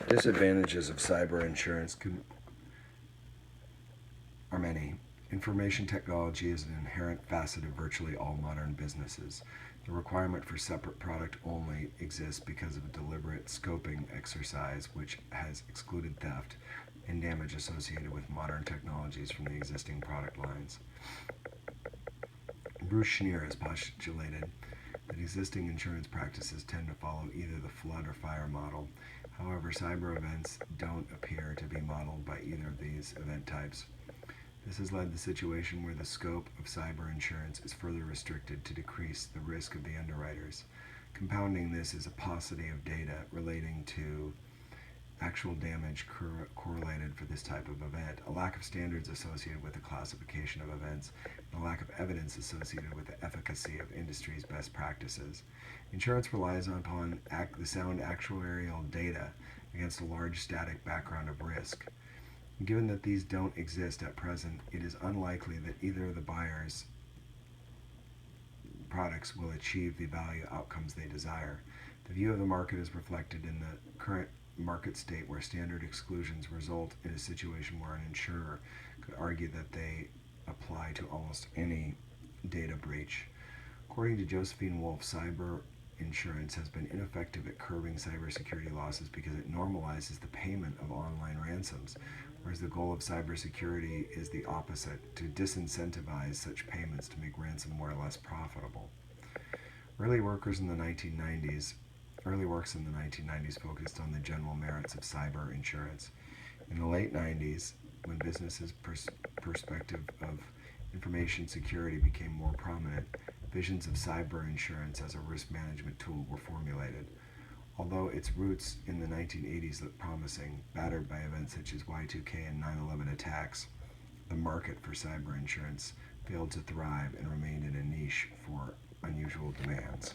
Disadvantages of cyber insurance are many. Information technology is an inherent facet of virtually all modern businesses. The requirement for separate product only exists because of a deliberate scoping exercise which has excluded theft and damage associated with modern technologies from the existing product lines. Bruce Schneer has postulated that existing insurance practices tend to follow either the flood or fire model. However, cyber events don't appear to be modeled by either of these event types. This has led to the situation where the scope of cyber insurance is further restricted to decrease the risk of the underwriters. Compounding this is a paucity of data relating to actual damage correlated for this type of event, a lack of standards associated with the classification of events, and a lack of evidence associated with the efficacy of industry's best practices. Insurance relies upon the sound actuarial data against a large static background of risk. Given that these don't exist at present, it is unlikely that either of the buyers' products will achieve the value outcomes they desire. The view of the market is reflected in the current market state where standard exclusions result in a situation where an insurer could argue that they apply to almost any data breach. According to Josephine Wolf, cyber insurance has been ineffective at curbing cybersecurity losses because it normalizes the payment of online ransoms, whereas the goal of cybersecurity is the opposite, to disincentivize such payments to make ransomware less profitable. Early works in the 1990s focused on the general merits of cyber insurance. In the late 90s, when businesses' perspective of information security became more prominent, visions of cyber insurance as a risk management tool were formulated. Although its roots in the 1980s looked promising, battered by events such as Y2K and 9/11 attacks, the market for cyber insurance failed to thrive and remained in a niche for unusual demands.